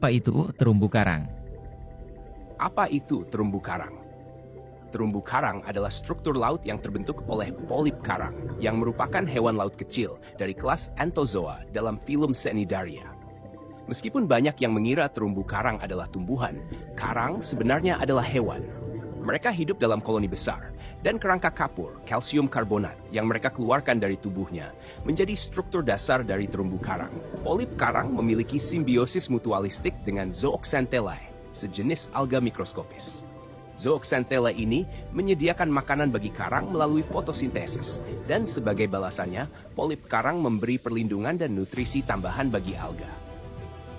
Apa itu terumbu karang? Apa itu terumbu karang? Terumbu karang adalah struktur laut yang terbentuk oleh polip karang, yang merupakan hewan laut kecil dari kelas Anthozoa dalam filum Cnidaria. Meskipun banyak yang mengira terumbu karang adalah tumbuhan, karang sebenarnya adalah hewan. Mereka hidup dalam koloni besar, dan kerangka kapur, kalsium karbonat, yang mereka keluarkan dari tubuhnya, menjadi struktur dasar dari terumbu karang. Polip karang memiliki simbiosis mutualistik dengan Zooxanthellae, sejenis alga mikroskopis. Zooxanthellae ini menyediakan makanan bagi karang melalui fotosintesis, dan sebagai balasannya, polip karang memberi perlindungan dan nutrisi tambahan bagi alga.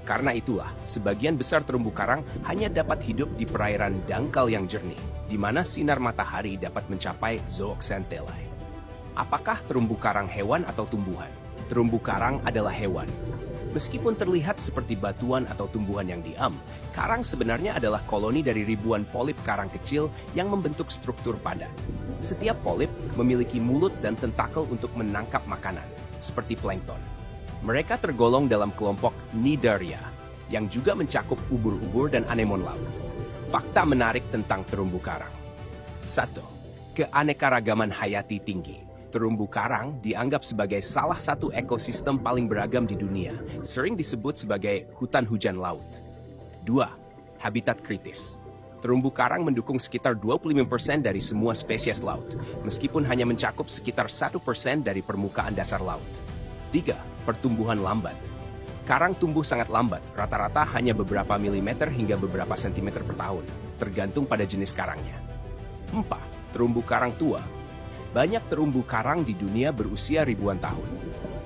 Karena itulah, sebagian besar terumbu karang hanya dapat hidup di perairan dangkal yang jernih, di mana sinar matahari dapat mencapai Zooxanthellae. Apakah terumbu karang hewan atau tumbuhan? Terumbu karang adalah hewan. Meskipun terlihat seperti batuan atau tumbuhan yang diam, karang sebenarnya adalah koloni dari ribuan polip karang kecil yang membentuk struktur padat. Setiap polip memiliki mulut dan tentakel untuk menangkap makanan, seperti plankton. Mereka tergolong dalam kelompok Cnidaria, yang juga mencakup ubur-ubur dan anemon laut. Fakta menarik tentang terumbu karang. 1. Keanekaragaman hayati tinggi. Terumbu karang dianggap sebagai salah satu ekosistem paling beragam di dunia, sering disebut sebagai hutan hujan laut. 2. Habitat kritis. Terumbu karang mendukung sekitar 25% dari semua spesies laut, meskipun hanya mencakup sekitar 1% dari permukaan dasar laut. 3. Pertumbuhan lambat. Karang tumbuh sangat lambat, rata-rata hanya beberapa milimeter hingga beberapa sentimeter per tahun, tergantung pada jenis karangnya. 4. Terumbu karang tua. Banyak terumbu karang di dunia berusia ribuan tahun.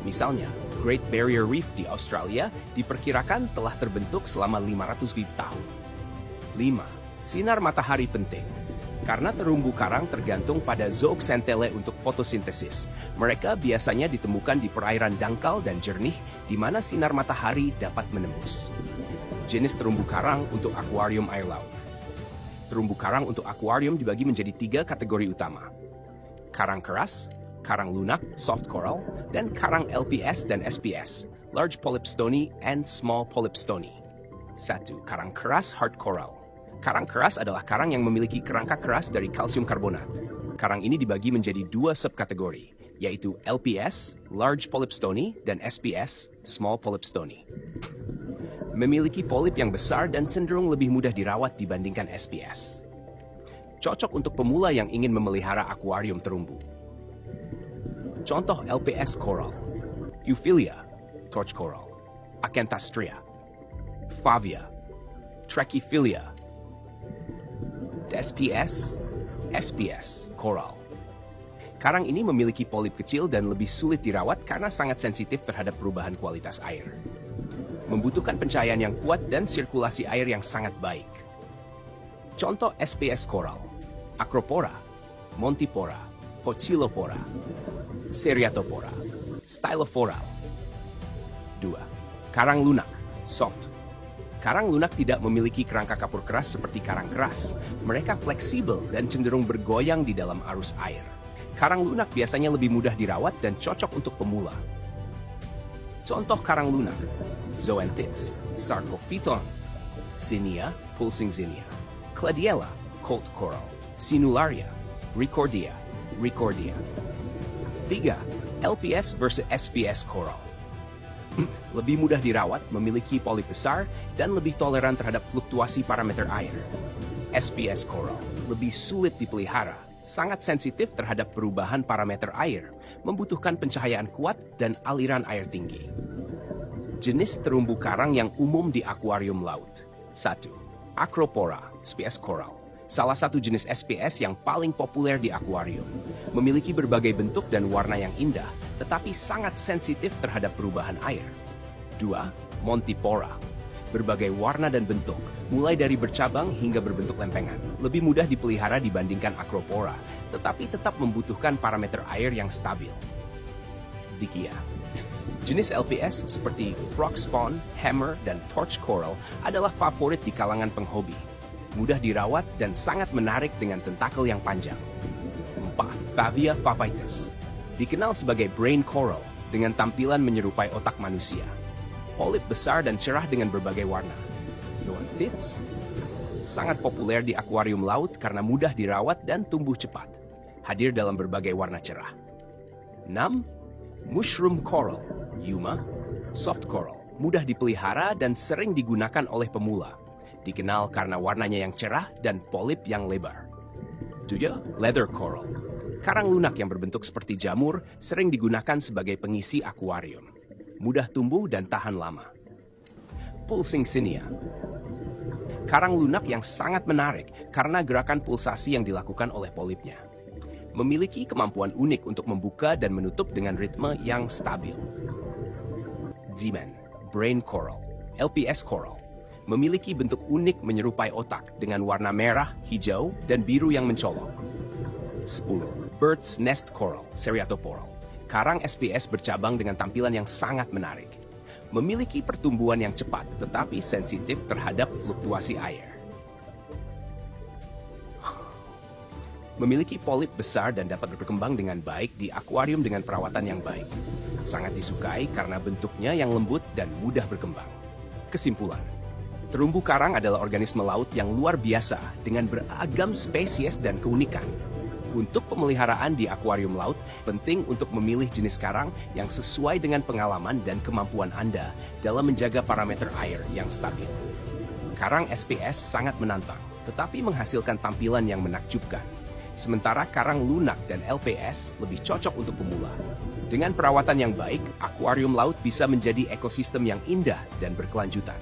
Misalnya, Great Barrier Reef di Australia diperkirakan telah terbentuk selama 500.000 tahun. 5. Sinar matahari penting. Karena terumbu karang tergantung pada Zooxanthellae untuk fotosintesis, mereka biasanya ditemukan di perairan dangkal dan jernih di mana sinar matahari dapat menembus. Jenis terumbu karang untuk akuarium air laut. Terumbu karang untuk akuarium dibagi menjadi 3 kategori utama. Karang keras, karang lunak, soft coral, dan karang LPS dan SPS, large polyp stony and small polyp stony. 1. Karang keras hard coral. Karang keras adalah karang yang memiliki kerangka keras dari kalsium karbonat. Karang ini dibagi menjadi 2 subkategori, yaitu LPS, large polyp stony, dan SPS, small polyp stony. Memiliki polip yang besar dan cenderung lebih mudah dirawat dibandingkan SPS. Cocok untuk pemula yang ingin memelihara akuarium terumbu. Contoh LPS coral: Euphyllia, torch coral; Acanthastrea, Favia, Trachyphylla; SPS coral. Karang ini memiliki polip kecil dan lebih sulit dirawat karena sangat sensitif terhadap perubahan kualitas air. Membutuhkan pencahayaan yang kuat dan sirkulasi air yang sangat baik. Contoh SPS coral: Acropora, Montipora, Poecilopora, Seriatopora, Stylophora. 2. Karang lunak, soft. Karang lunak tidak memiliki kerangka kapur keras seperti karang keras. Mereka fleksibel dan cenderung bergoyang di dalam arus air. Karang lunak biasanya lebih mudah dirawat dan cocok untuk pemula. Contoh karang lunak: Zoanthids, Sarcophyton, Zinnia, pulsing zinnia; Cladiella, colt coral; Sinularia, Ricordia. 3. LPS versus SPS coral. Lebih mudah dirawat, memiliki polip besar, dan lebih toleran terhadap fluktuasi parameter air. SPS coral lebih sulit dipelihara, sangat sensitif terhadap perubahan parameter air, membutuhkan pencahayaan kuat dan aliran air tinggi. Jenis terumbu karang yang umum di akuarium laut. 1. Acropora, SPS coral. Salah satu jenis SPS yang paling populer di akuarium. Memiliki berbagai bentuk dan warna yang indah, tetapi sangat sensitif terhadap perubahan air. 2. Montipora. Berbagai warna dan bentuk, mulai dari bercabang hingga berbentuk lempengan. Lebih mudah dipelihara dibandingkan Acropora, tetapi tetap membutuhkan parameter air yang stabil. Dikia. Jenis LPS seperti frog spawn, hammer, dan torch coral adalah favorit di kalangan penghobi. Mudah dirawat dan sangat menarik dengan tentakel yang panjang. 4. Favia favites. Dikenal sebagai brain coral dengan tampilan menyerupai otak manusia. Polip besar dan cerah dengan berbagai warna. Hewan Fitz sangat populer di akuarium laut karena mudah dirawat dan tumbuh cepat. Hadir dalam berbagai warna cerah. 6. Mushroom Coral, Yuma, soft coral, mudah dipelihara dan sering digunakan oleh pemula. Dikenal karena warnanya yang cerah dan polip yang lebar. 7. Leather Coral, karang lunak yang berbentuk seperti jamur sering digunakan sebagai pengisi akuarium. Mudah tumbuh dan tahan lama. Pulsing Cinia, karang lunak yang sangat menarik karena gerakan pulsasi yang dilakukan oleh polipnya. Memiliki kemampuan unik untuk membuka dan menutup dengan ritme yang stabil. Z-Man, Brain Coral, LPS Coral, memiliki bentuk unik menyerupai otak dengan warna merah, hijau, dan biru yang mencolok. 10. Bird's Nest Coral, Seriatoporal, karang SPS bercabang dengan tampilan yang sangat menarik. Memiliki pertumbuhan yang cepat tetapi sensitif terhadap fluktuasi air. Memiliki polip besar dan dapat berkembang dengan baik di akuarium dengan perawatan yang baik. Sangat disukai karena bentuknya yang lembut dan mudah berkembang. Kesimpulan, terumbu karang adalah organisme laut yang luar biasa dengan beragam spesies dan keunikan. Untuk pemeliharaan di akuarium laut, penting untuk memilih jenis karang yang sesuai dengan pengalaman dan kemampuan Anda dalam menjaga parameter air yang stabil. Karang SPS sangat menantang, tetapi menghasilkan tampilan yang menakjubkan. Sementara karang lunak dan LPS lebih cocok untuk pemula. Dengan perawatan yang baik, akuarium laut bisa menjadi ekosistem yang indah dan berkelanjutan.